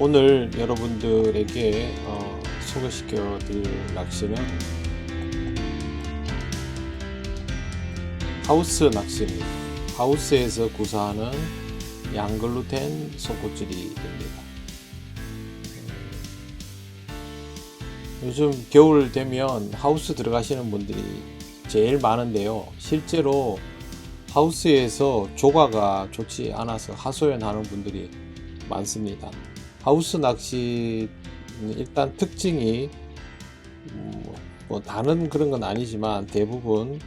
오늘 여러분들에게 소개시켜 드릴 낚시는 하우스 낚시입니다. 하우스에서 구사하는 양글루텐 속꽃질이입니다. 요즘 겨울 되면 하우스 들어가시는 분들이 제일 많은데요. 실제로 하우스에서 조과가 좋지 않아서 하소연하는 분들이 많습니다. 하우스 낚시는 일단 특징이 뭐 다른 그런 건 아니지만 대부분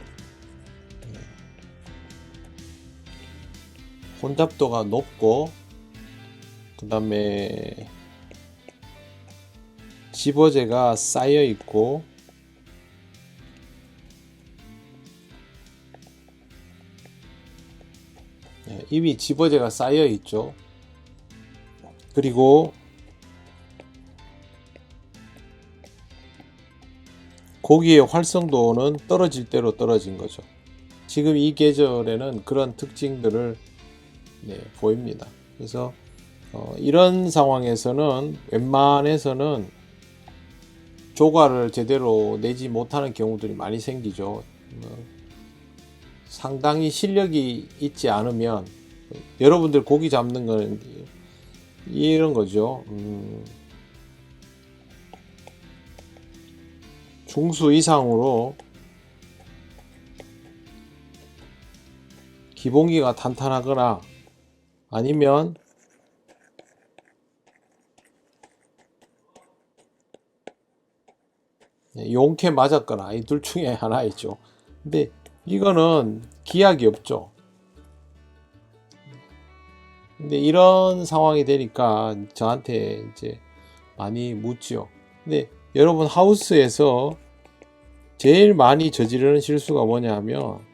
혼잡도가 높고 그 다음에 집어제가 쌓여 있고 이미 집어제가 쌓여 있죠. 그리고 고기의 활성도는 떨어질 대로 떨어진 거죠. 지금 이 계절에는 그런 특징들을 보입니다. 그래서 이런 상황에서는 웬만해서는 조과를 제대로 내지 못하는 경우들이 많이 생기죠. 상당히 실력이 있지 않으면 여러분들 고기 잡는 거는 이런 거죠. 중수 이상으로 기본기가 탄탄하거나 아니면 용케 맞았거나 이 둘 중에 하나이죠. 근데 이거는 기약이 없죠. 근데 이런 상황이 되니까 저한테 이제 많이 묻죠. 근데 여러분 하우스에서 제일 많이 저지르는 실수가 뭐냐 하면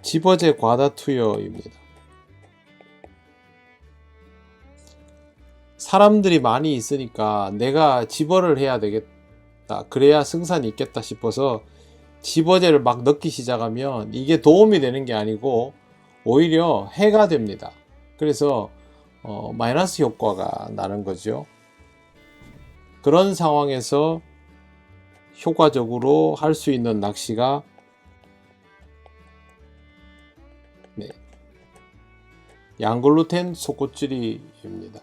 집어제 과다 투여입니다. 사람들이 많이 있으니까 내가 집어를 해야 되겠다. 그래야 승산이 있겠다 싶어서 집어제를 막 넣기 시작하면 이게 도움이 되는 게 아니고 오히려 해가 됩니다. 그래서 마이너스 효과가 나는 거죠. 그런 상황에서 효과적으로 할 수 있는 낚시가 양글루텐 속꽃질이입니다.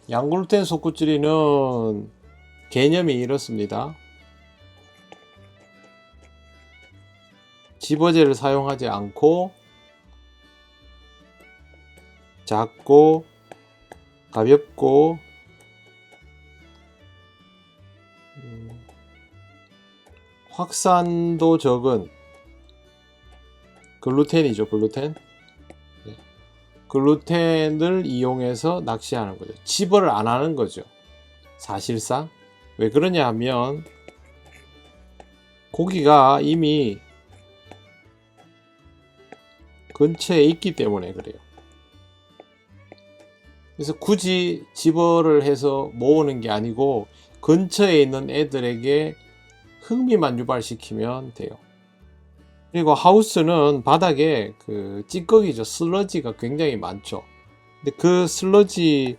양글루텐 속꽃질이는 개념이 이렇습니다. 집어제를 사용하지 않고 작고 가볍고 확산도 적은 글루텐이죠. 글루텐. 글루텐을 이용해서 낚시하는 거죠. 집어를 안 하는 거죠. 사실상 왜 그러냐 하면 고기가 이미 근처에 있기 때문에 그래요. 그래서 굳이 집어를 해서 모으는 게 아니고 근처에 있는 애들에게 흥미만 유발시키면 돼요. 그리고 하우스는 바닥에 그 찌꺼기죠. 슬러지가 굉장히 많죠. 근데 그 슬러지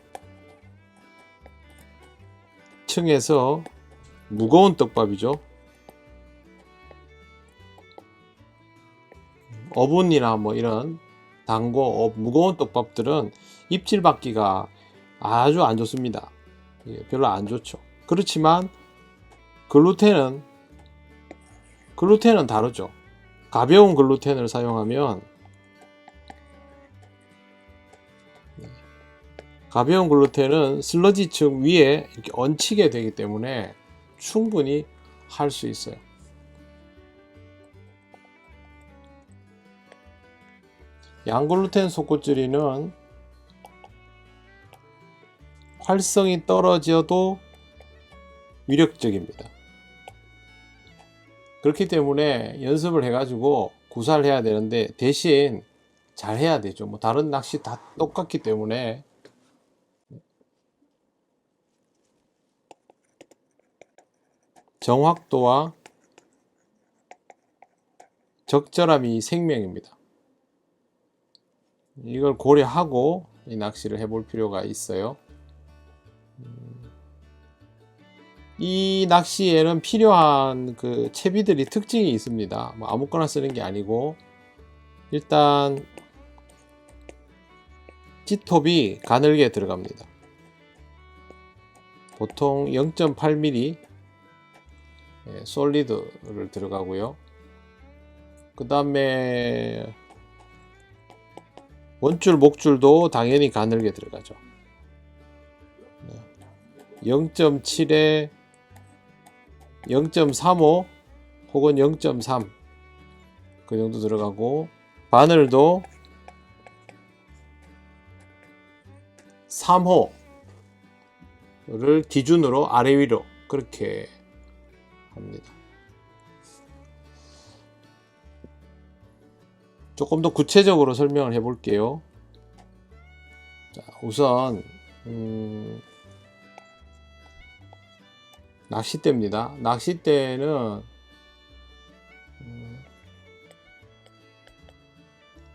층에서 무거운 떡밥이죠. 어분이나 뭐 이런 단고 무거운 떡밥들은 입질 받기가 아주 안 좋습니다. 별로 안 좋죠. 그렇지만 글루텐은 다르죠. 가벼운 글루텐을 사용하면 가벼운 글루텐은 슬러지층 위에 이렇게 얹히게 되기 때문에 충분히 할 수 있어요. 양글루텐 속꽃질이는 활성이 떨어져도 위력적입니다. 그렇기 때문에 연습을 해가지고 구사를 해야 되는데 대신 잘 해야 되죠. 뭐 다른 낚시 다 똑같기 때문에 정확도와 적절함이 생명입니다. 이걸 고려하고 이 낚시를 해볼 필요가 있어요. 이 낚시에는 필요한 그 채비들이 특징이 있습니다. 뭐 아무거나 쓰는 게 아니고, 일단 G톱이 가늘게 들어갑니다. 보통 0.8mm 솔리드를 들어가고요. 그 다음에 원줄 목줄도 당연히 가늘게 들어가죠. 0.7에 0.35 혹은 0.3 그 정도 들어가고, 바늘도 3호를 기준으로 아래 위로 그렇게 합니다. 조금 더 구체적으로 설명을 해 볼게요. 자, 우선 낚싯대입니다. 낚싯대는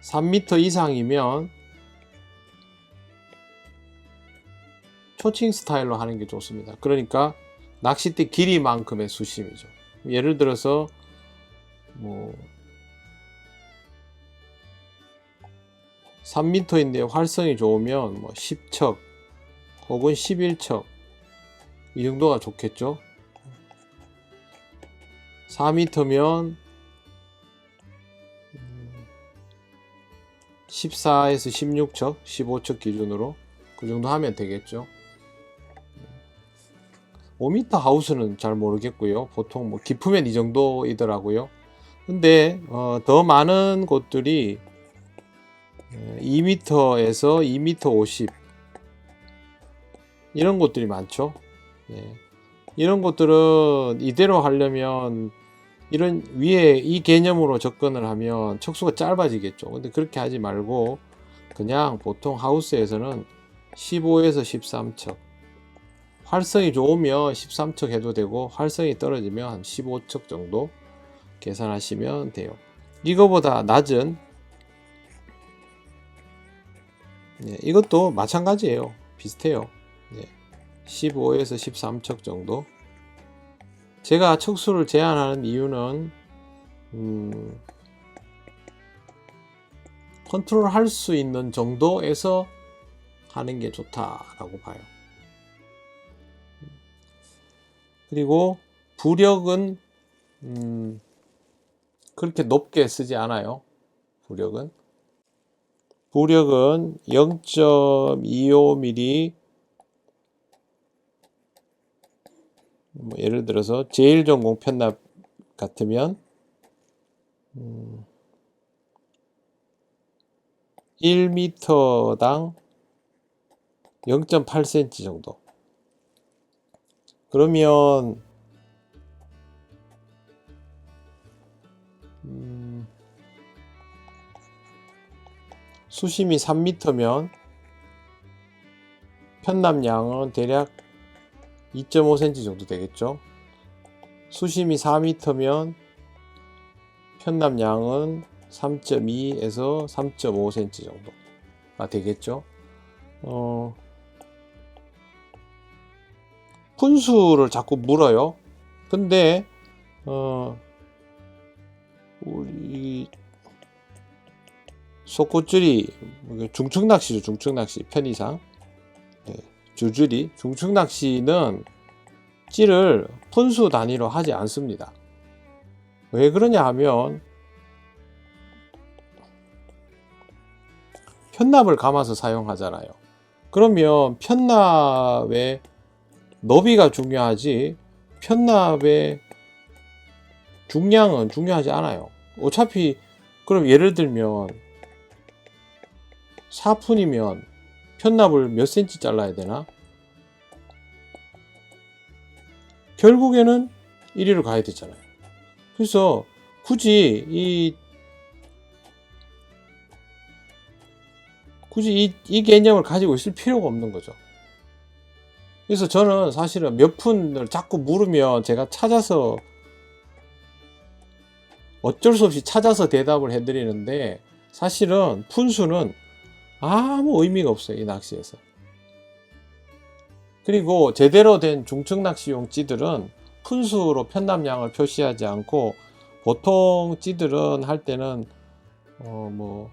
3m 이상이면 초칭 스타일로 하는 게 좋습니다. 그러니까 낚싯대 길이만큼의 수심이죠. 예를 들어서 뭐 3m인데 활성이 좋으면 뭐 10척 혹은 11척 이 정도가 좋겠죠. 4m면 14에서 16척, 15척 기준으로 그 정도 하면 되겠죠. 5m 하우스는 잘 모르겠고요. 보통 뭐 깊으면 이 정도이더라고요. 근데 더 많은 곳들이 2m에서 2m 50 이런 곳들이 많죠. 이런 곳들은 이대로 하려면 이런 위에 이 개념으로 접근을 하면 척수가 짧아지겠죠. 근데 그렇게 하지 말고 그냥 보통 하우스에서는 15에서 13척, 활성이 좋으면 13척 해도 되고 활성이 떨어지면 한 15척 정도 계산하시면 돼요. 이거보다 낮은 이것도 마찬가지예요. 비슷해요. 15에서 13척 정도. 제가 척수를 제한하는 이유는 컨트롤 할 수 있는 정도에서 하는 게 좋다라고 봐요. 그리고 부력은 그렇게 높게 쓰지 않아요. 부력은 0.25mm 뭐 예를 들어서 제1전공 편납 같으면 1m당 0.8cm 정도. 그러면 수심이 3m면 편납량은 대략 2.5cm 정도 되겠죠. 수심이 4m면 편납량은 3.2에서 3.5cm 정도가 되겠죠. 푼수를 자꾸 물어요. 근데 우리 속꽃줄이 중층낚시죠. 중층낚시 편의상 주줄이 중층낚시는 찌를 푼수 단위로 하지 않습니다. 왜 그러냐 하면 편납을 감아서 사용하잖아요. 그러면 편납의 너비가 중요하지 편납의 중량은 중요하지 않아요. 어차피 그럼 예를 들면 4푼이면 편납을 몇 cm 잘라야 되나? 결국에는 1위로 가야 되잖아요. 그래서 굳이 이 개념을 가지고 있을 필요가 없는 거죠. 그래서 저는 사실은 몇 푼을 자꾸 물으면 제가 찾아서 어쩔 수 없이 찾아서 대답을 해드리는데 사실은 푼수는 아무 의미가 없어요, 이 낚시에서. 그리고 제대로 된 중층 낚시용 찌들은 푼수로 편납량을 표시하지 않고, 보통 찌들은 할 때는 뭐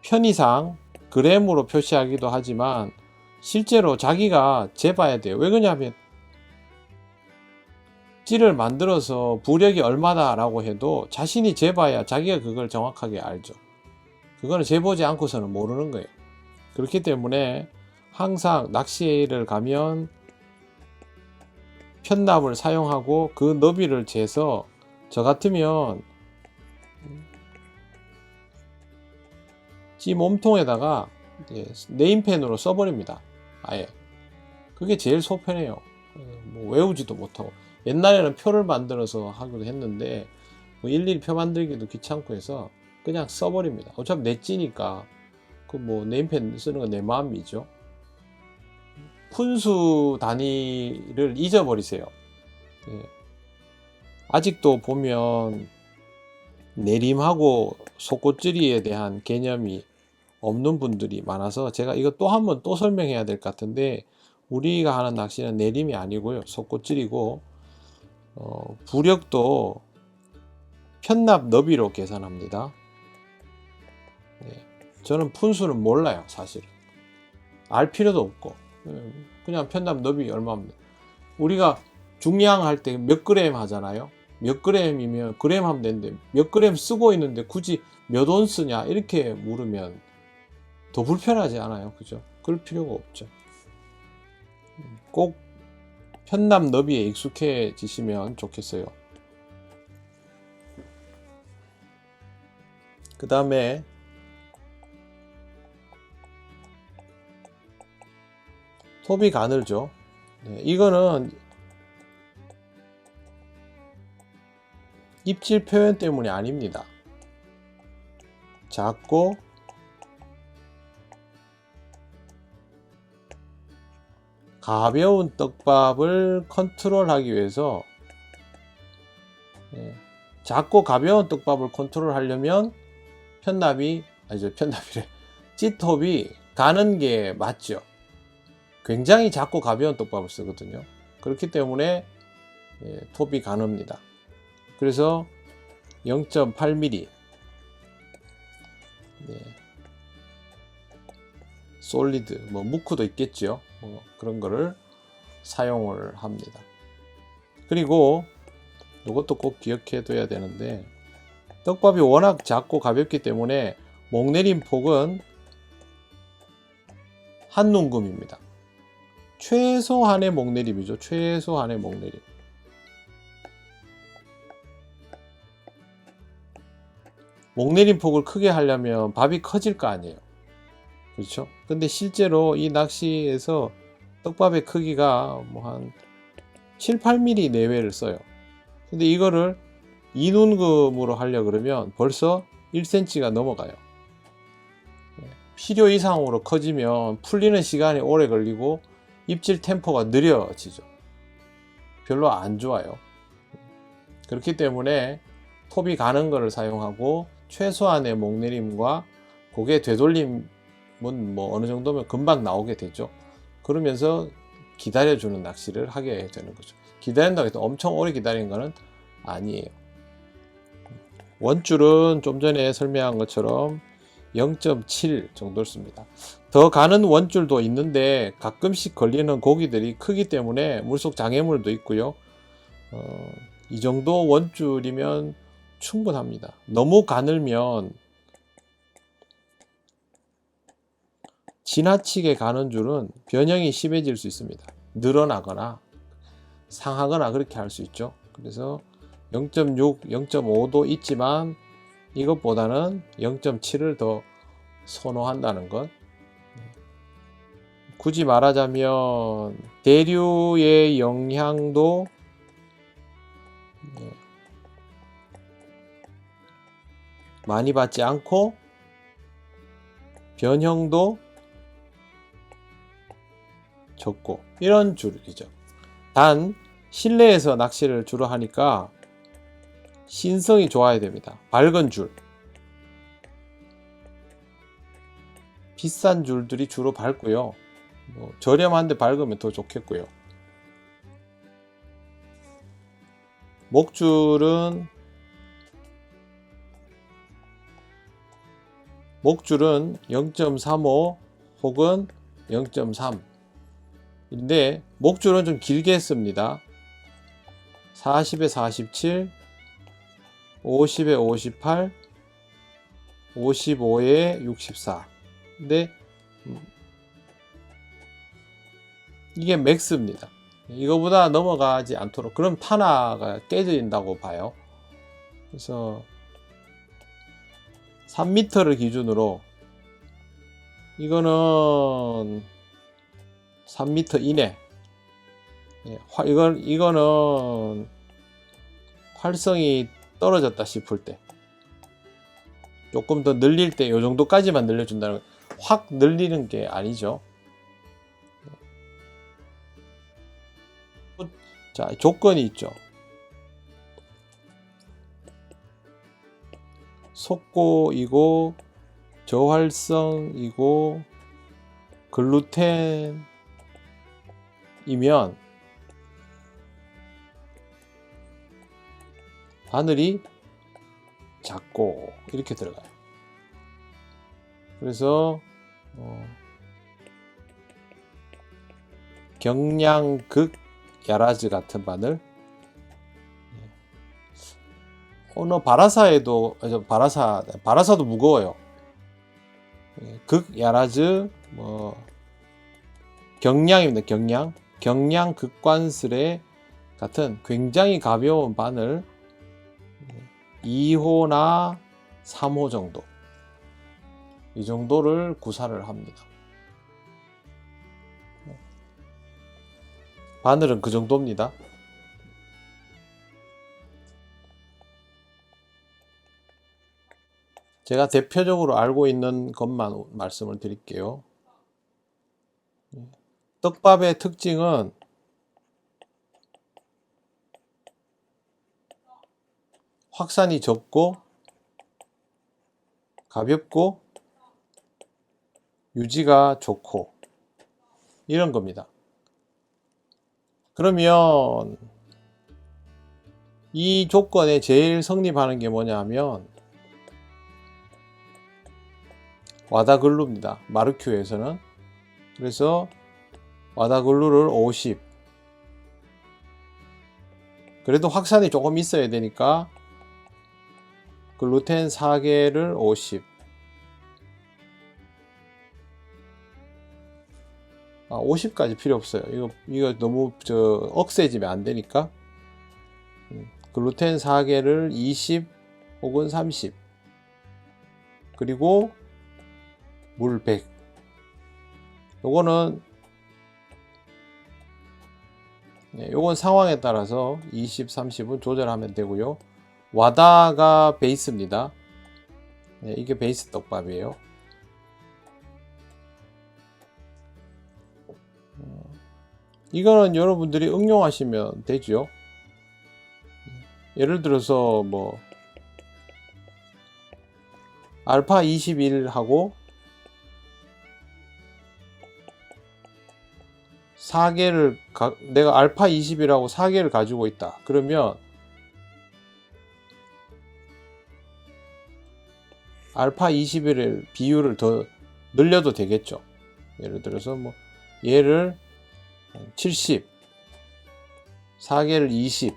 편의상 그램으로 표시하기도 하지만 실제로 자기가 재봐야 돼요. 왜 그러냐면 찌를 만들어서 부력이 얼마다 라고 해도 자신이 재봐야 자기가 그걸 정확하게 알죠. 그거는 재보지 않고서는 모르는 거예요. 그렇기 때문에 항상 낚시를 가면 편납을 사용하고 그 너비를 재서, 저 같으면 찌 몸통에다가 네임펜으로 써버립니다. 아예. 그게 제일 소편해요. 뭐 외우지도 못하고. 옛날에는 표를 만들어서 하기도 했는데 뭐 일일이 표 만들기도 귀찮고 해서 그냥 써버립니다. 어차피 내 찌니까 그 뭐 네임펜 쓰는 건 내 마음이죠. 푼수 단위를 잊어버리세요. 예. 아직도 보면 내림하고 속꽃질이에 대한 개념이 없는 분들이 많아서 제가 이거 또 한 번 또 설명해야 될 것 같은데, 우리가 하는 낚시는 내림이 아니고요, 속꽃질이고, 부력도 편납 너비로 계산합니다. 네. 저는 푼수는 몰라요, 사실은. 알 필요도 없고, 그냥 편납 너비 얼마입니다. 우리가 중량 할 때 몇 그램 하잖아요. 몇 그램이면 그램 하면 되는데 몇 그램 쓰고 있는데 굳이 몇 온 쓰냐 이렇게 물으면 더 불편하지 않아요? 그죠? 그럴 필요가 없죠. 꼭 편납 너비에 익숙해지시면 좋겠어요. 그 다음에 토비 가늘죠. 네, 이거는 입질 표현 때문이 아닙니다. 작고 가벼운 떡밥을 컨트롤하기 위해서, 작고 가벼운 떡밥을 컨트롤하려면 편납이래. 찌톱이 가는 게 맞죠. 굉장히 작고 가벼운 떡밥을 쓰거든요. 그렇기 때문에 톱이 가늡니다. 그래서 0.8mm 솔리드, 뭐 무크도 있겠죠. 뭐 그런 거를 사용을 합니다. 그리고 이것도 꼭 기억해 둬야 되는데, 떡밥이 워낙 작고 가볍기 때문에 목내림 폭은 한 눈금입니다. 최소한의 목내림이죠. 최소한의 목내림. 목내림 폭을 크게 하려면 밥이 커질 거 아니에요. 그렇죠? 근데 실제로 이 낚시에서 떡밥의 크기가 뭐 한 7, 8mm 내외를 써요. 근데 이거를 2눈금으로 하려 그러면 벌써 1cm가 넘어가요. 필요 이상으로 커지면 풀리는 시간이 오래 걸리고 입질 템포가 느려지죠. 별로 안 좋아요. 그렇기 때문에 톱이 가는 거를 사용하고, 최소한의 목내림과 고개 되돌림은 뭐 어느 정도면 금방 나오게 되죠. 그러면서 기다려주는 낚시를 하게 되는 거죠. 기다린다고 해서 엄청 오래 기다리는 거는 아니에요. 원줄은 좀 전에 설명한 것처럼 0.7 정도를 씁니다. 더 가는 원줄도 있는데 가끔씩 걸리는 고기들이 크기 때문에 물속 장애물도 있고요. 이 정도 원줄이면 충분합니다. 너무 가늘면 지나치게 가는 줄은 변형이 심해질 수 있습니다. 늘어나거나 상하거나 그렇게 할 수 있죠. 그래서 0.6, 0.5도 있지만 이것보다는 0.7을 더 선호한다는 것. 굳이 말하자면 대류의 영향도 많이 받지 않고 변형도 적고 이런 줄이죠. 단 실내에서 낚시를 주로 하니까 신성이 좋아야 됩니다. 밝은 줄, 비싼 줄들이 주로 밝고요. 뭐 저렴한데 밝으면 더 좋겠고요. 목줄은 0.35 혹은 0.3 인데 목줄은 좀 길게 했습니다. 40에 47, 50에 58, 55에 64. 근데 이게 맥스입니다. 이거보다 넘어가지 않도록. 그럼 탄화가 깨진다고 봐요. 그래서 3m를 기준으로 이거는 3m 이내. 이거는 활성이 떨어졌다 싶을 때, 조금 더 늘릴 때 이 정도까지만 늘려준다는 거예요. 확 늘리는 게 아니죠. 자, 조건이 있죠. 속고이고 저활성이고 글루텐이면 바늘이 작고 이렇게 들어가요. 그래서 경량극 야라즈 같은 바늘, 어느 바라사에도, 바라사도 무거워요. 극 야라즈, 경량입니다. 경량 극관슬의 같은 굉장히 가벼운 바늘 2호나 3호 정도, 이 정도를 구사를 합니다. 바늘은 그 정도입니다. 제가 대표적으로 알고 있는 것만 말씀을 드릴게요. 떡밥의 특징은 확산이 적고 가볍고 유지가 좋고 이런 겁니다. 그러면 이 조건에 제일 성립하는 게 뭐냐 하면 와다글루입니다. 마르큐에서는. 그래서 와다글루를 50, 그래도 확산이 조금 있어야 되니까 글루텐 4개를 50, 50까지 필요 없어요. 이거 너무 억세지면 안 되니까. 글루텐 4개를 20 혹은 30, 그리고 물 100. 요건 상황에 따라서 20, 30은 조절하면 되고요. 와다가 베이스입니다. 이게 베이스 떡밥이에요. 이거는 여러분들이 응용하시면 되죠. 예를 들어서 알파 21하고 4개를 내가 알파 21하고 4개를 가지고 있다. 그러면 알파 21의 비율을 더 늘려도 되겠죠. 예를 들어서 얘를 70, 4개를 20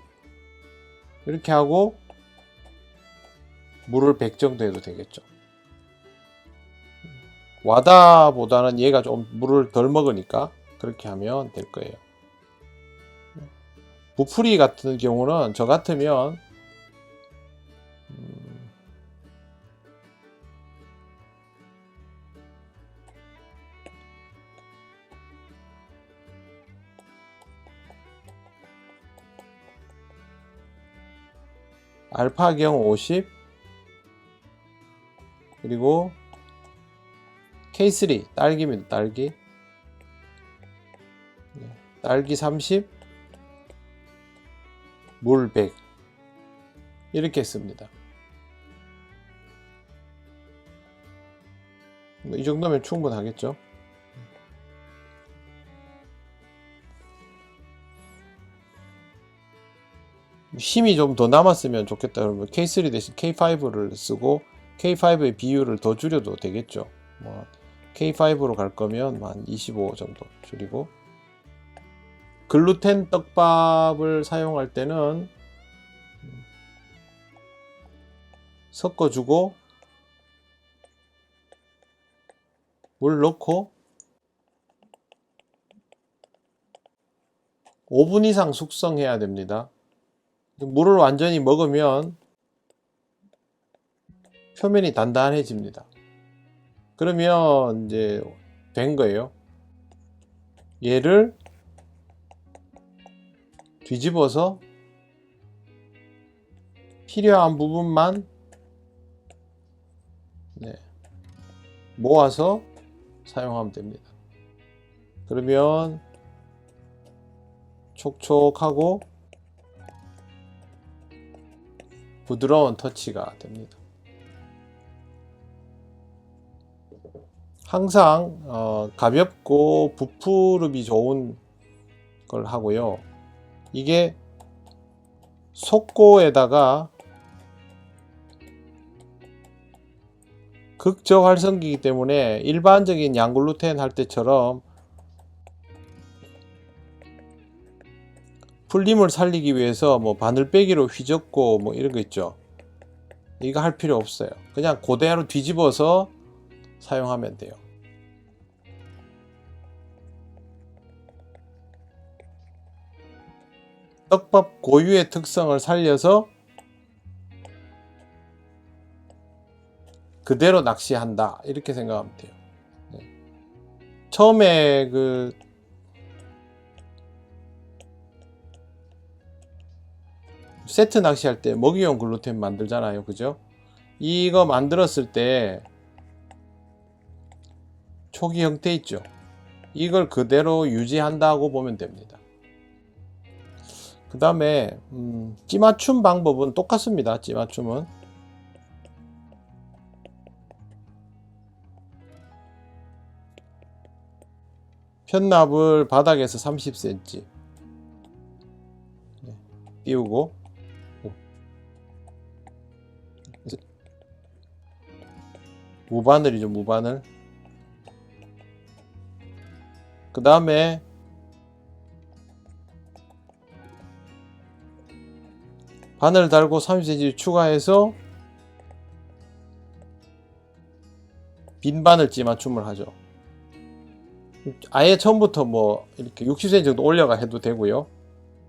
이렇게 하고 물을 100 정도 해도 되겠죠. 와다보다는 얘가 좀 물을 덜 먹으니까 그렇게 하면 될 거예요. 부풀이 같은 경우는 저 같으면 알파경 50, 그리고 K3 딸기입니다. 딸기 30, 물 100 이렇게 했습니다. 이 정도면 충분하겠죠. 힘이 좀 더 남았으면 좋겠다 그러면 K3 대신 K5를 쓰고 K5의 비율을 더 줄여도 되겠죠. 뭐 K5로 갈 거면 한 25 정도 줄이고, 글루텐 떡밥을 사용할 때는 섞어주고 물 넣고 5분 이상 숙성해야 됩니다. 물을 완전히 먹으면 표면이 단단해집니다. 그러면 이제 된 거예요. 얘를 뒤집어서 필요한 부분만 모아서 사용하면 됩니다. 그러면 촉촉하고 부드러운 터치가 됩니다. 항상 가볍고 부풀음이 좋은 걸 하고요. 이게 속고에다가 극저활성기이기 때문에 일반적인 양글루텐 할 때처럼 풀림을 살리기 위해서 뭐 바늘빼기로 휘젓고 뭐 이런 거 있죠. 이거 할 필요 없어요. 그냥 그대로 뒤집어서 사용하면 돼요. 떡밥 고유의 특성을 살려서 그대로 낚시한다 이렇게 생각하면 돼요. 처음에 그 세트 낚시할 때 먹이용 글루텐 만들잖아요, 그죠? 이거 만들었을 때 초기 형태 있죠? 이걸 그대로 유지한다고 보면 됩니다. 그 다음에 찌맞춤 방법은 똑같습니다. 찌맞춤은 편납을 바닥에서 30cm 띄우고 무바늘이죠, 무바늘. 그 다음에 바늘 달고 30cm 추가해서 빈 바늘 찌맞춤을 하죠. 아예 처음부터 뭐 이렇게 60cm 정도 올려가 해도 되고요.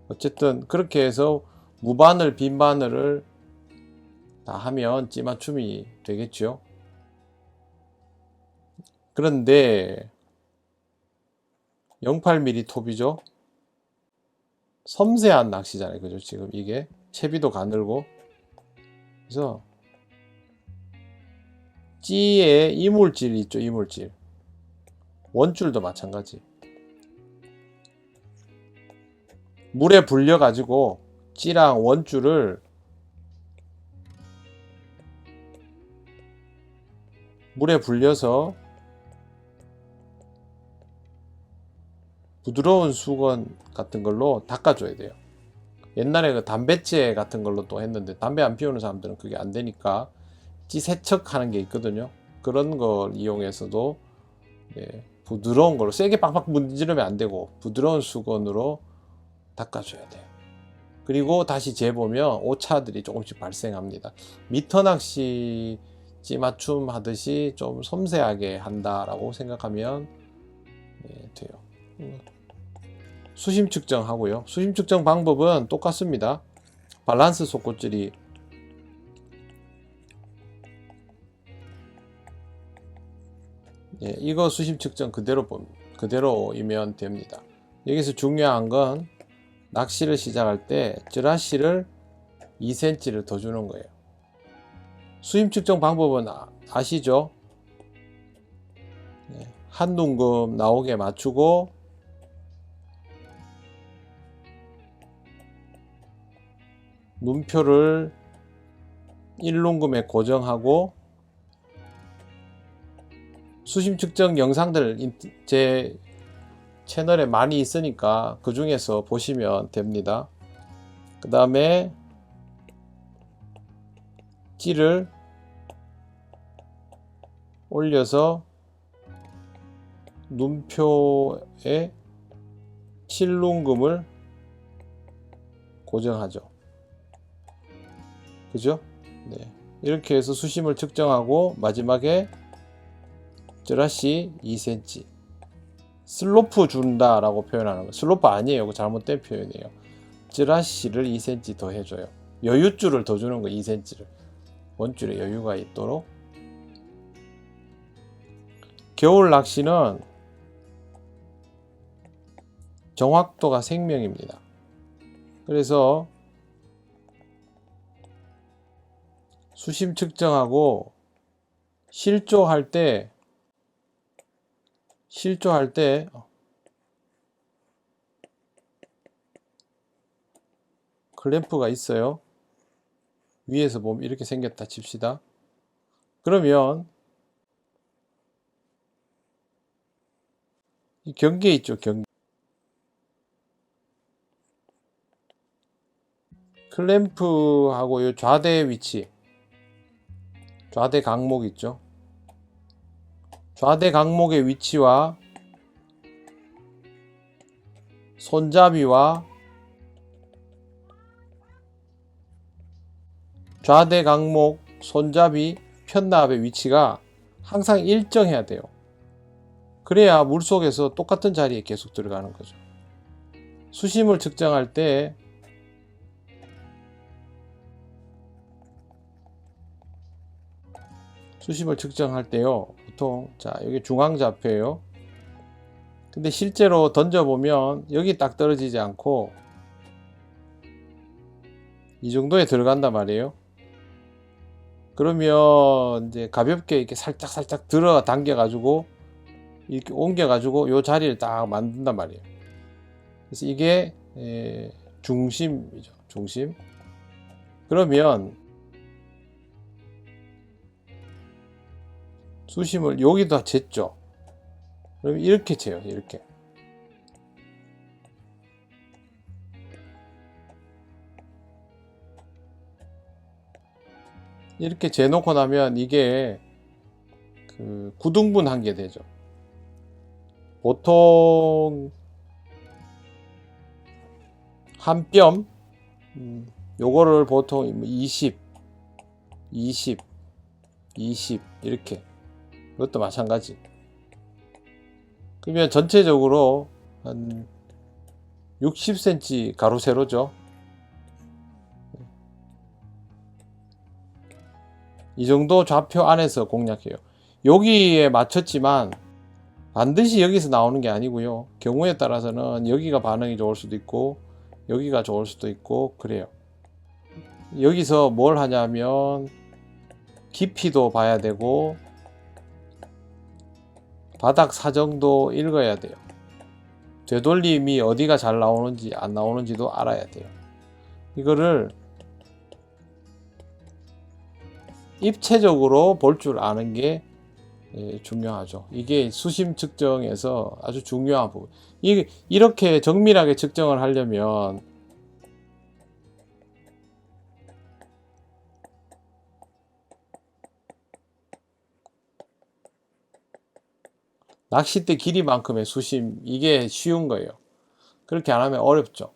어쨌든 그렇게 해서 무바늘 빈 바늘을 다 하면 찌맞춤이 되겠죠. 그런데 08mm 톱이죠. 섬세한 낚시잖아요, 그죠? 지금 이게 채비도 가늘고, 그래서 찌에 이물질 있죠, 이물질. 원줄도 마찬가지. 물에 불려 가지고 찌랑 원줄을 물에 불려서 부드러운 수건 같은 걸로 닦아줘야 돼요. 옛날에 그 담배째 같은 걸로 또 했는데 담배 안 피우는 사람들은 그게 안 되니까 찌 세척하는 게 있거든요. 그런 걸 이용해서도 부드러운 걸로 세게 빡빡 문지르면 안 되고 부드러운 수건으로 닦아줘야 돼요. 그리고 다시 재보면 오차들이 조금씩 발생합니다. 미터 낚시 찌맞춤 하듯이 좀 섬세하게 한다라고 생각하면 돼요. 수심 측정하고요. 수심 측정 방법은 똑같습니다. 밸런스 속꽃질이 이거 수심 측정 그대로이면 됩니다. 여기서 중요한 건 낚시를 시작할 때 찌라시를 2cm를 더 주는 거예요. 수심 측정 방법은 아시죠? 한 둥금 나오게 맞추고 문표를 1둥금에 고정하고 수심 측정 영상들 제 채널에 많이 있으니까 그 중에서 보시면 됩니다. 그 다음에 찌를 올려서 눈표에 실눈금을 고정하죠. 그죠? 네. 이렇게 해서 수심을 측정하고 마지막에 쯔라시 2cm 슬로프 준다 라고 표현하는 거. 슬로프 아니에요. 그 잘못된 표현이에요. 쯔라시를 2cm 더 해줘요. 여유줄을 더 주는 거. 2cm를 원줄에 여유가 있도록. 겨울 낚시는 정확도가 생명입니다. 그래서 수심 측정하고 실조할 때 클램프가 있어요. 위에서 보면 이렇게 생겼다 칩시다. 그러면 이 경계 있죠, 경계. 클램프하고 이 좌대 위치, 좌대 강목 있죠. 좌대 강목의 위치와 손잡이와 좌대 강목, 손잡이, 편납의 위치가 항상 일정해야 돼요. 그래야 물속에서 똑같은 자리에 계속 들어가는 거죠. 수심을 측정할 때 보통 자 여기 중앙좌표예요. 근데 실제로 던져보면 여기 딱 떨어지지 않고 이 정도에 들어간단 말이에요. 그러면 이제 가볍게 이렇게 살짝 들어 당겨 가지고 이렇게 옮겨 가지고 요 자리를 딱 만든단 말이에요. 그래서 이게 중심이죠. 중심. 그러면 수심을 여기다 쟀죠. 그럼 이렇게 재요. 이렇게. 이렇게 재놓고 나면 이게 그 구등분 한 게 되죠. 보통 한 뼘 요거를 보통 20 이렇게 이것도 마찬가지. 그러면 전체적으로 한 60cm 가로 세로죠. 이 정도 좌표 안에서 공략해요. 여기에 맞췄지만 반드시 여기서 나오는 게 아니고요. 경우에 따라서는 여기가 반응이 좋을 수도 있고 여기가 좋을 수도 있고 그래요. 여기서 뭘 하냐면 깊이도 봐야 되고 바닥 사정도 읽어야 돼요. 되돌림이 어디가 잘 나오는지 안 나오는지도 알아야 돼요. 이거를 입체적으로 볼 줄 아는 게 중요하죠. 이게 수심 측정에서 아주 중요한 부분. 이렇게 정밀하게 측정을 하려면 낚싯대 길이만큼의 수심, 이게 쉬운 거예요. 그렇게 안 하면 어렵죠.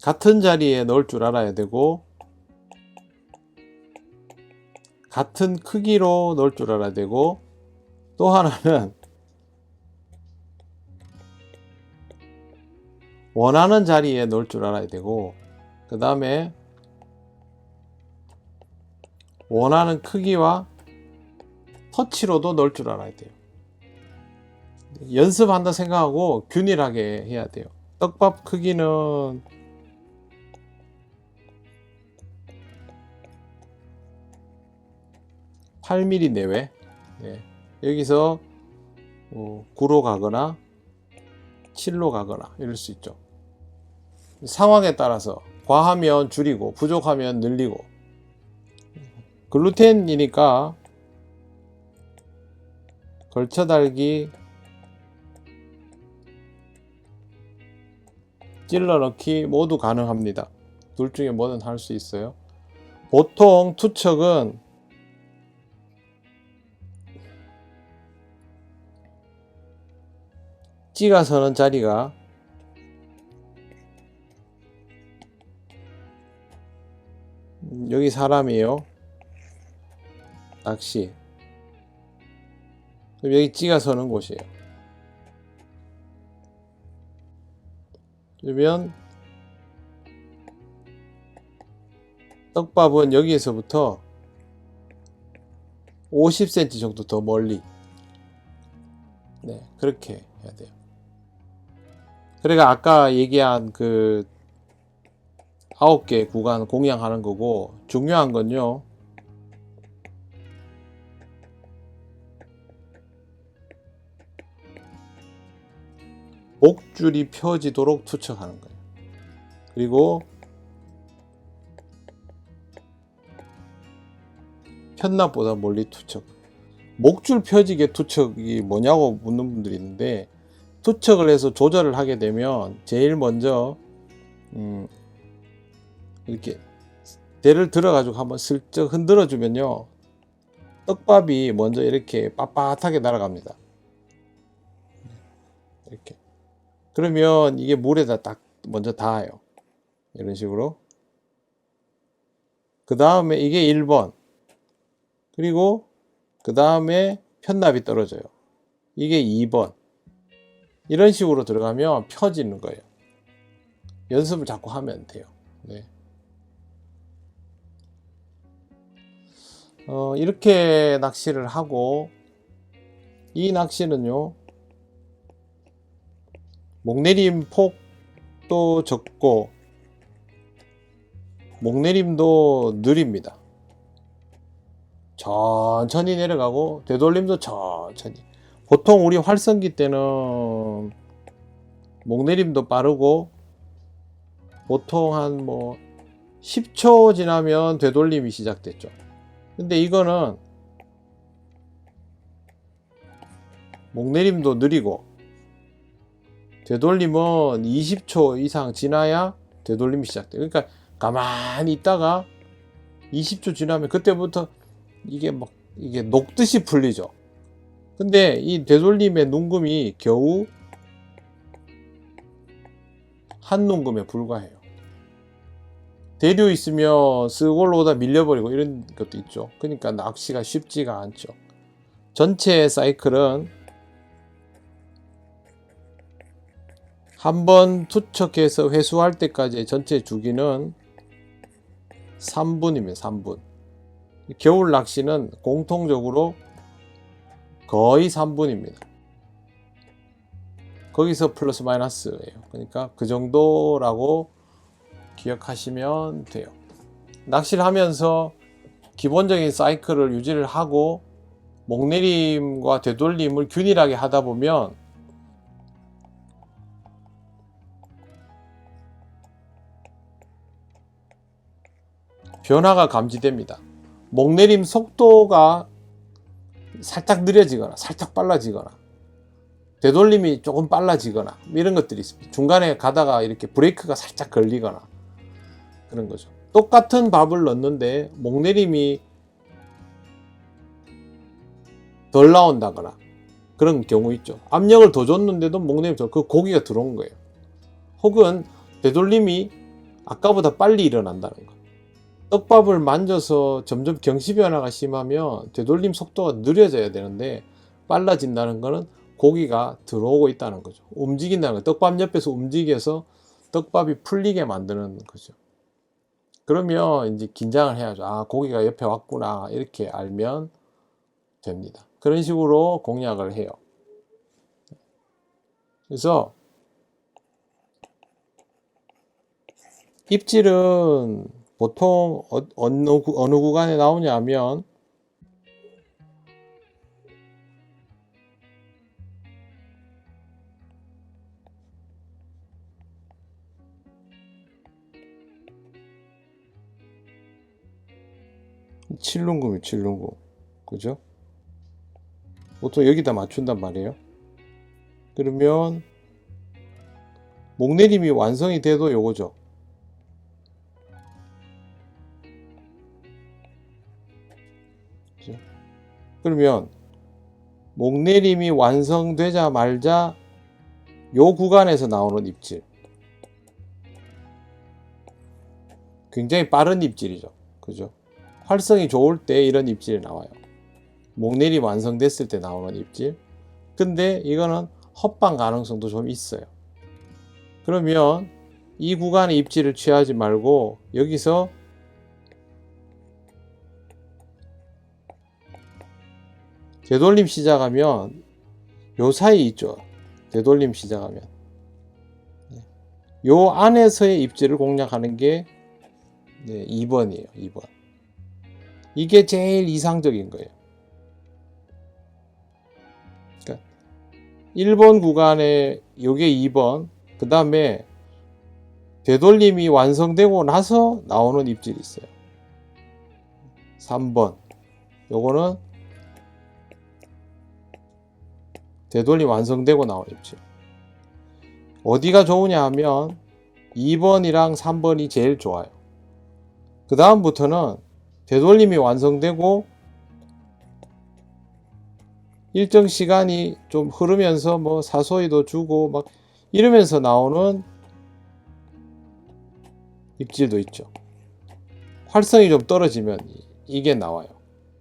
같은 자리에 넣을 줄 알아야 되고 같은 크기로 넣을 줄 알아야 되고 또 하나는 원하는 자리에 넣을 줄 알아야 되고 그 다음에 원하는 크기와 터치로도 넣을 줄 알아야 돼요. 연습한다 생각하고 균일하게 해야 돼요. 떡밥 크기는 (8mm) 내외. 여기서 9로 가거나 7로 가거나 이럴 수 있죠. 상황에 따라서 과하면 줄이고 부족하면 늘리고. 글루텐이니까 걸쳐 달기, 찔러 넣기 모두 가능합니다. 둘 중에 뭐든 할 수 있어요. 보통 투척은 찌가 서는 자리가 여기 사람이에요. 낚시. 그럼 여기 찌가 서는 곳이에요. 그러면 떡밥은 여기에서부터 50cm 정도 더 멀리. 네, 그렇게 해야 돼요. 그러니까 아까 얘기한 그 9개 구간 공양하는 거고, 중요한 건요, 목줄이 펴지도록 투척하는 거예요. 그리고 편납보다 멀리 투척. 목줄 펴지게 투척이 뭐냐고 묻는 분들이 있는데, 투척을 해서 조절을 하게 되면 제일 먼저 이렇게 대를 들어 가지고 한번 슬쩍 흔들어 주면요, 떡밥이 먼저 이렇게 빳빳하게 날아갑니다. 이렇게. 그러면 이게 물에다 딱 먼저 닿아요. 이런 식으로. 그 다음에 이게 1번. 그리고 그 다음에 편납이 떨어져요. 이게 2번. 이런 식으로 들어가면 펴지는 거예요. 연습을 자꾸 하면 돼요. 네. 이렇게 낚시를 하고, 이 낚시는요, 목내림 폭도 적고 목내림도 느립니다. 천천히 내려가고 되돌림도 천천히. 보통 우리 활성기 때는 목내림도 빠르고 보통 한 뭐 10초 지나면 되돌림이 시작됐죠. 근데 이거는 목내림도 느리고 되돌림은 20초 이상 지나야 되돌림이 시작돼요. 그러니까 가만히 있다가 20초 지나면 그때부터 이게 녹듯이 풀리죠. 근데 이 되돌림의 눈금이 겨우 한 눈금에 불과해요. 대류 있으면 쓱 올라오다 밀려버리고 이런 것도 있죠. 그러니까 낚시가 쉽지가 않죠. 전체 사이클은 한번 투척해서 회수할 때까지 전체 주기는 3분입니다. 3분. 겨울 낚시는 공통적으로 거의 3분입니다. 거기서 플러스 마이너스예요. 그러니까 그 정도라고 기억하시면 돼요. 낚시를 하면서 기본적인 사이클을 유지를 하고 목내림과 되돌림을 균일하게 하다 보면 변화가 감지됩니다. 목내림 속도가 살짝 느려지거나 살짝 빨라지거나 되돌림이 조금 빨라지거나 이런 것들이 있습니다. 중간에 가다가 이렇게 브레이크가 살짝 걸리거나 그런 거죠. 똑같은 밥을 넣는데 목내림이 덜 나온다거나 그런 경우 있죠. 압력을 더 줬는데도 목내림이 그 고기가 들어온 거예요. 혹은 되돌림이 아까보다 빨리 일어난다는 거. 떡밥을 만져서 점점 경시 변화가 심하면 되돌림 속도가 느려져야 되는데 빨라진다는 것은 고기가 들어오고 있다는 거죠. 움직인다는 거예요. 떡밥 옆에서 움직여서 떡밥이 풀리게 만드는 거죠. 그러면 이제 긴장을 해야죠. 아, 고기가 옆에 왔구나. 이렇게 알면 됩니다. 그런 식으로 공략을 해요. 그래서 입질은 보통 어느 구간에 나오냐 하면 7lun금이 7lun금. 그죠? 보통 여기다 맞춘단 말이에요. 그러면 목내림이 완성이 돼도 요거죠. 그죠? 그러면 목내림이 완성되자마자 요 구간에서 나오는 입질, 굉장히 빠른 입질이죠. 그죠? 활성이 좋을 때 이런 입질이 나와요. 목내림 완성됐을 때 나오는 입질. 근데 이거는 헛방 가능성도 좀 있어요. 그러면 이 구간의 입질을 취하지 말고 여기서 되돌림 시작하면 요 사이 있죠. 되돌림 시작하면 요 안에서의 입질을 공략하는 게 2번이에요. 2번. 이게 제일 이상적인 거예요. 그러니까 1번 구간에 요게 2번, 그 다음에 되돌림이 완성되고 나서 나오는 입질이 있어요. 3번. 요거는 되돌림 완성되고 나오는 입질. 어디가 좋으냐 하면 2번이랑 3번이 제일 좋아요. 그 다음부터는 되돌림이 완성되고 일정 시간이 좀 흐르면서 뭐 사소리도 주고 막 이러면서 나오는 입질도 있죠. 활성이 좀 떨어지면 이게 나와요.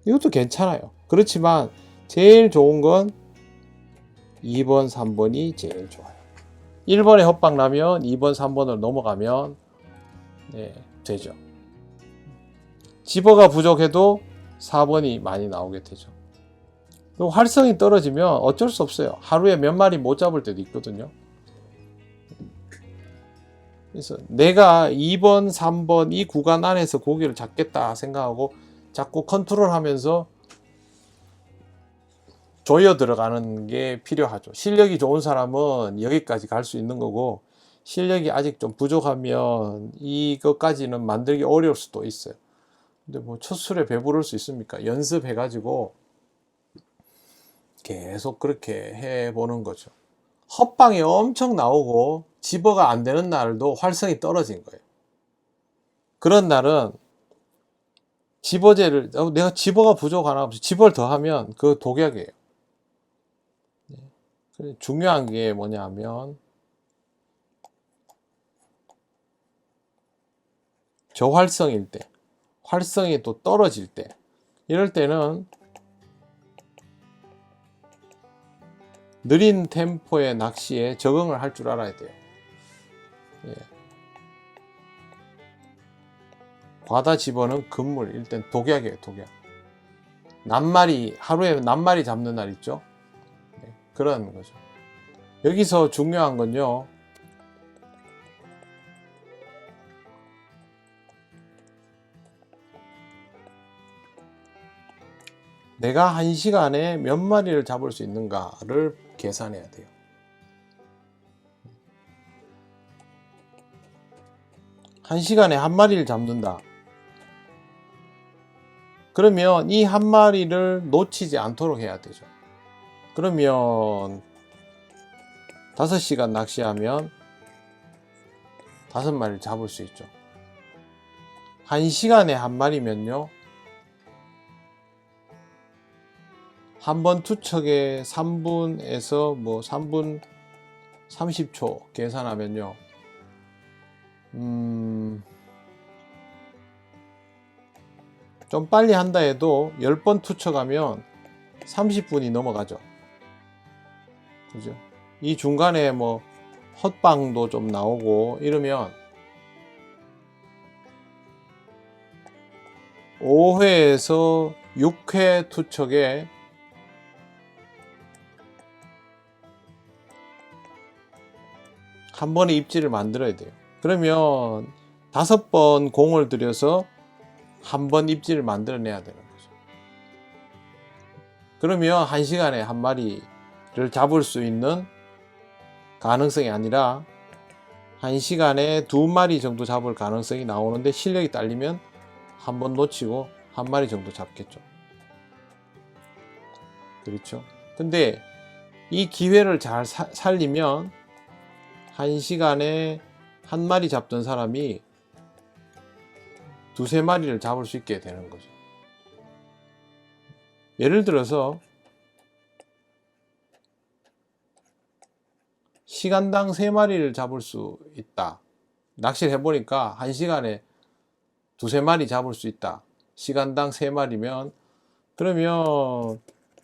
이것도 괜찮아요. 그렇지만 제일 좋은 건 2번, 3번이 제일 좋아요. 1번에 헛방 나면 2번, 3번으로 넘어가면 되죠. 집어가 부족해도 4번이 많이 나오게 되죠. 활성이 떨어지면 어쩔 수 없어요. 하루에 몇 마리 못 잡을 때도 있거든요. 그래서 내가 2번, 3번 이 구간 안에서 고기를 잡겠다 생각하고 자꾸 컨트롤하면서 조여 들어가는 게 필요하죠. 실력이 좋은 사람은 여기까지 갈 수 있는 거고, 실력이 아직 좀 부족하면 이것까지는 만들기 어려울 수도 있어요. 근데 뭐 첫 술에 배부를 수 있습니까? 연습해가지고 계속 그렇게 해보는 거죠. 헛방이 엄청 나오고 집어가 안 되는 날도 활성이 떨어진 거예요. 그런 날은 집어제를, 내가 집어가 부족하나, 집어를 더 하면 그 독약이에요. 중요한 게 뭐냐면 저활성일 때, 활성이 또 떨어질 때, 이럴 때는 느린 템포의 낚시에 적응을 할 줄 알아야 돼요. 과다 집어는 금물, 일단 독약이에요. 독약. 낱마리, 하루에 낱마리 잡는 날 있죠. 그런 거죠. 여기서 중요한 건요, 내가 1시간에 몇 마리를 잡을 수 있는가를 계산해야 돼요. 한 시간에 한 마리를 잡는다. 그러면 이 한 마리를 놓치지 않도록 해야 되죠. 그러면 5시간 낚시하면 5마리를 잡을 수 있죠. 1시간에 한 마리면요, 한 번 투척에 3분에서 뭐 3분 30초 계산하면요, 좀 빨리 한다 해도 10번 투척하면 30분이 넘어가죠. 그죠? 이 중간에 뭐 헛방도 좀 나오고 이러면 5회에서 6회 투척에 한 번의 입질을 만들어야 돼요. 그러면 5번 공을 들여서 한 번 입질을 만들어내야 되는 거죠. 그러면 1시간에 한 마리를 잡을 수 있는 가능성이 아니라 1시간에 2마리 정도 잡을 가능성이 나오는데, 실력이 딸리면 한 번 놓치고 한 마리 정도 잡겠죠. 그렇죠. 근데 이 기회를 잘 살리면 1시간에 한 마리 잡던 사람이 두세 마리를 잡을 수 있게 되는 거죠. 예를 들어서 시간당 3마리를 잡을 수 있다. 낚시를 해보니까 1시간에 두세 마리 잡을 수 있다. 시간당 3마리면 그러면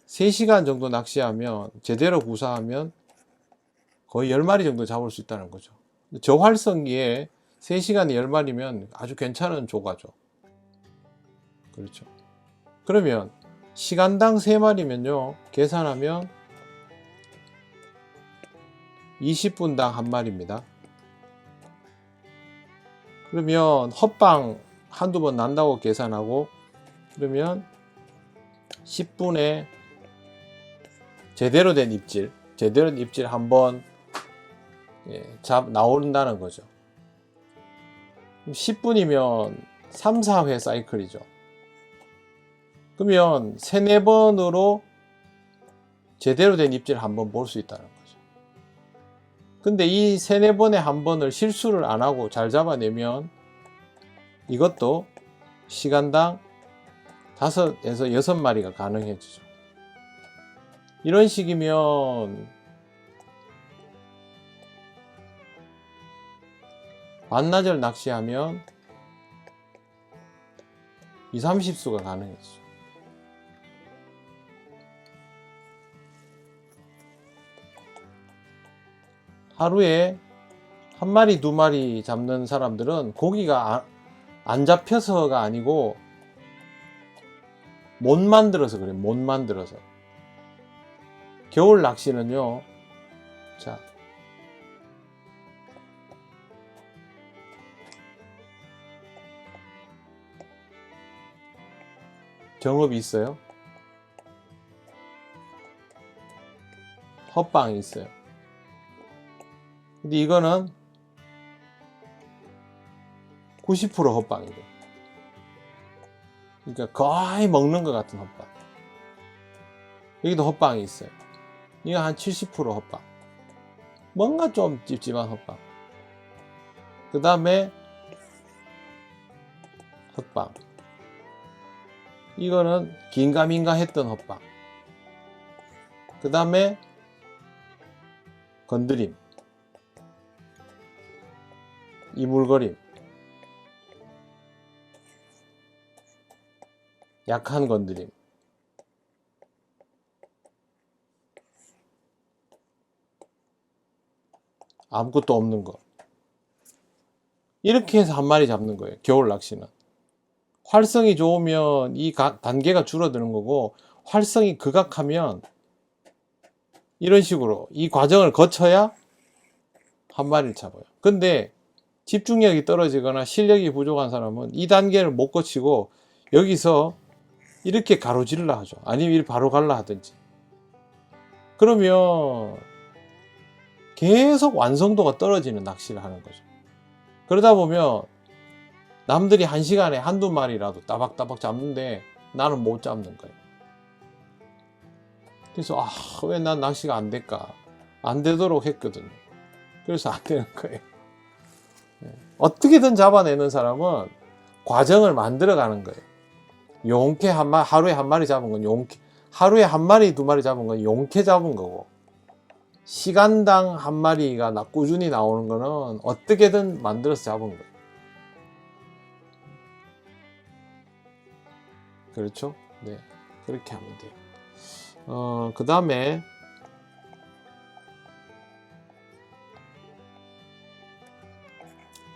3시간 정도 낚시하면 제대로 구사하면 거의 10마리 정도 잡을 수 있다는 거죠. 저활성기에 3시간에 10마리면 아주 괜찮은 조가죠. 그렇죠. 그러면 시간당 3마리면요. 계산하면 20분당 한 마리입니다. 그러면 헛방 한두 번 난다고 계산하고 그러면 10분에 제대로 된 입질 한번 나온다는 거죠. 10분이면 3, 4회 사이클이죠. 그러면 3, 4번으로 제대로 된 입질 한번 볼 수 있다는 거죠. 근데 이 3, 4번에 한 번을 실수를 안 하고 잘 잡아내면 이것도 시간당 5에서 6마리가 가능해지죠. 이런 식이면 반나절 낚시하면 2, 30수가 가능해지죠. 하루에 한 마리, 두 마리 잡는 사람들은 고기가 안 잡혀서가 아니고 못 만들어서 그래요. 못 만들어서. 겨울 낚시는요. 자. 정읍이 있어요. 헛방이 있어요. 근데 이거는 90% 헛방이고, 그러니까 거의 먹는 것 같은 헛방. 여기도 헛방이 있어요. 이거 한 70% 헛방. 뭔가 좀 찝찝한 헛방. 그 다음에 헛방. 이거는 긴가민가 했던 헛방. 그 다음에 건드림, 이물거림, 약한 건드림, 아무것도 없는 거. 이렇게 해서 한 마리 잡는 거예요. 겨울 낚시는. 활성이 좋으면 이 단계가 줄어드는 거고, 활성이 극악하면 이런 식으로 이 과정을 거쳐야 한 마리를 잡아요. 근데 집중력이 떨어지거나 실력이 부족한 사람은 이 단계를 못 거치고 여기서 이렇게 가로질러 하죠. 아니면 바로 갈라 하든지. 그러면 계속 완성도가 떨어지는 낚시를 하는 거죠. 그러다 보면 남들이 1시간에 한두 마리라도 따박따박 잡는데 나는 못 잡는 거예요. 그래서 왜 난 낚시가 안 될까? 안 되도록 했거든요. 그래서 안 되는 거예요. 어떻게든 잡아내는 사람은 과정을 만들어 가는 거예요. 용케 하루에 한 마리 잡은 건 용케, 하루에 한 마리, 두 마리 잡은 건 용케 잡은 거고, 시간당 한 마리가 꾸준히 나오는 거는 어떻게든 만들어서 잡은 거예요. 그렇죠? 네. 그렇게 하면 돼요. 그 다음에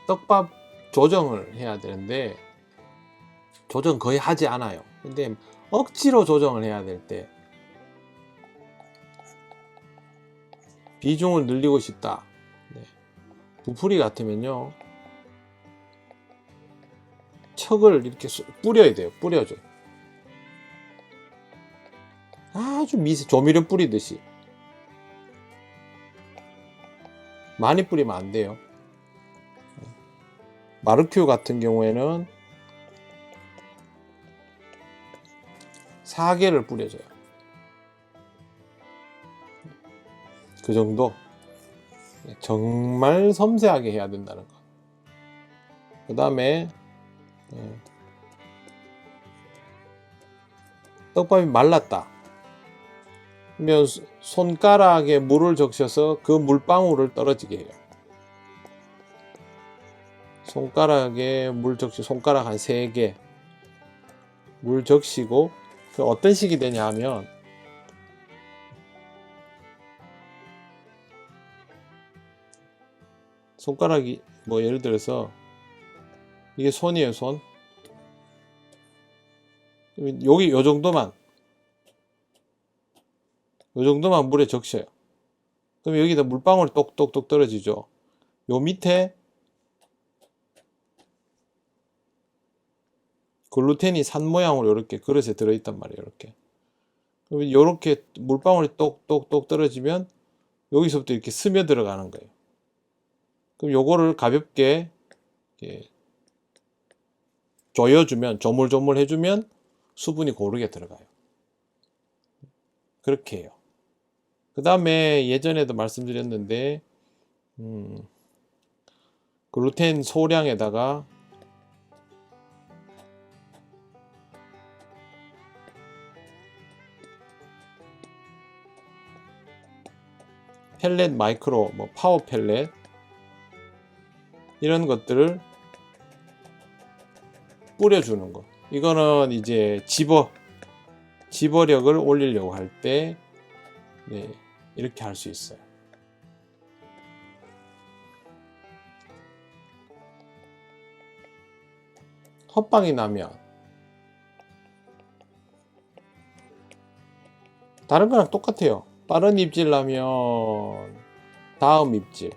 떡밥 조정을 해야 되는데 조정 거의 하지 않아요. 근데 억지로 조정을 해야 될 때 비중을 늘리고 싶다. 네. 부풀이 같으면요 척을 이렇게 뿌려야 돼요. 뿌려줘. 아주 조미료 뿌리듯이. 많이 뿌리면 안 돼요. 마르큐 같은 경우에는 4개를 뿌려줘요. 그 정도. 정말 섬세하게 해야 된다는 거. 그 다음에 떡밥이 말랐다. 그러면 손가락에 물을 적셔서 그 물방울을 떨어지게 해요. 손가락에 물 적시, 손가락 한 3개 물 적시고, 그 어떤 식이 되냐 하면, 손가락이 뭐 예를 들어서 이게 손이에요, 손. 여기 요 정도만 물에 적셔요. 그럼 여기다 물방울 똑똑똑 떨어지죠. 요 밑에 글루텐이 산 모양으로 이렇게 그릇에 들어있단 말이에요. 이렇게. 그럼 이렇게 물방울이 똑똑똑 떨어지면 여기서부터 이렇게 스며 들어가는 거예요. 그럼 요거를 가볍게 이렇게 조여주면, 조물조물 해주면 수분이 고르게 들어가요. 그렇게 해요. 그 다음에 예전에도 말씀드렸는데, 글루텐 소량에다가 펠렛 마이크로, 뭐 파워 펠렛 이런 것들을 뿌려주는 거. 이거는 이제 집어력을 올리려고 할 때 이렇게 할 수 있어요. 헛방이 나면 다른 거랑 똑같아요. 빠른 입질 나면 다음 입질,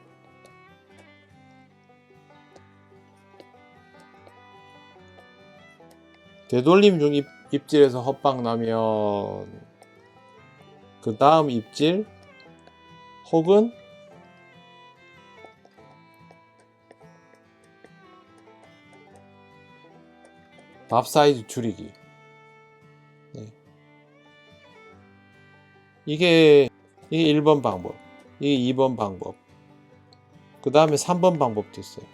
되돌림 중 입질에서 헛방 나면 그 다음 입질, 혹은 밥 사이즈 줄이기. 이게 1번 방법, 이게 2번 방법, 그 다음에 3번 방법도 있어요.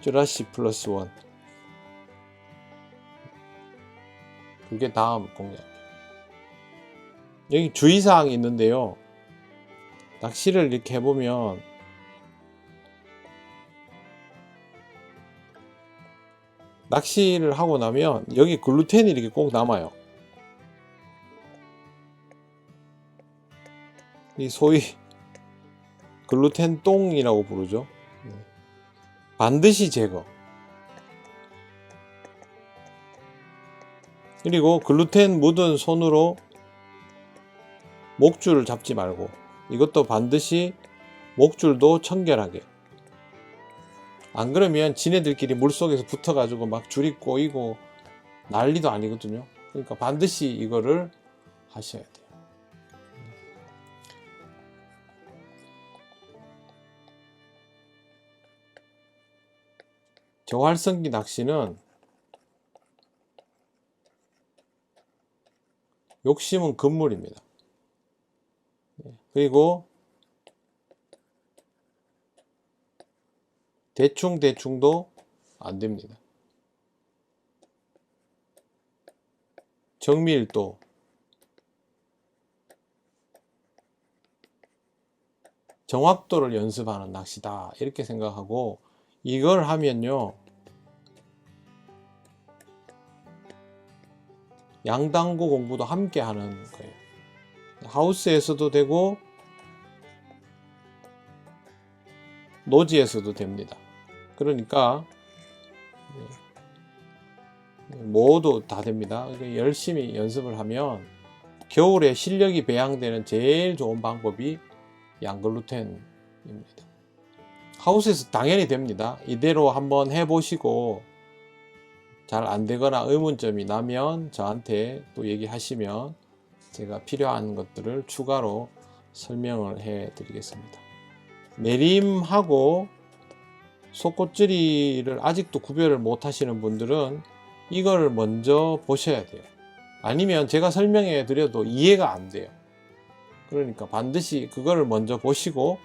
쭈라시 플러스 1. 그게 다음 공략. 여기 주의사항이 있는데요. 낚시를 이렇게 해보면 낚시를 하고 나면 여기 글루텐이 이렇게 꼭 남아요. 이 소위 글루텐 똥이라고 부르죠. 반드시 제거. 그리고 글루텐 묻은 손으로 목줄을 잡지 말고, 이것도 반드시 목줄도 청결하게. 안 그러면 지네들끼리 물속에서 붙어가지고 막 줄이 꼬이고 난리도 아니거든요. 그러니까 반드시 이거를 하셔야 돼요. 저활성기 낚시는 욕심은 금물입니다. 그리고 대충도 안 됩니다. 정밀도, 정확도를 연습하는 낚시다 이렇게 생각하고, 이걸 하면요 양당고 공부도 함께 하는 거예요. 하우스에서도 되고 노지에서도 됩니다. 그러니까 모두 다 됩니다. 열심히 연습을 하면 겨울에 실력이 배양되는 제일 좋은 방법이 양글루텐입니다. 하우스에서 당연히 됩니다. 이대로 한번 해보시고 잘 안되거나 의문점이 나면 저한테 또 얘기하시면 제가 필요한 것들을 추가로 설명을 해 드리겠습니다. 내림하고 속꽃질이를 아직도 구별을 못 하시는 분들은 이걸 먼저 보셔야 돼요. 아니면 제가 설명해 드려도 이해가 안 돼요. 그러니까 반드시 그거를 먼저 보시고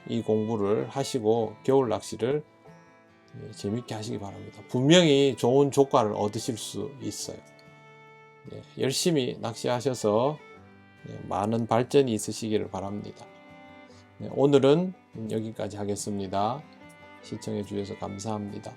이 공부를 하시고 겨울 낚시를 재밌게 하시기 바랍니다. 분명히 좋은 조과를 얻으실 수 있어요. 열심히 낚시하셔서 많은 발전이 있으시기를 바랍니다. 오늘은 여기까지 하겠습니다. 시청해 주셔서 감사합니다.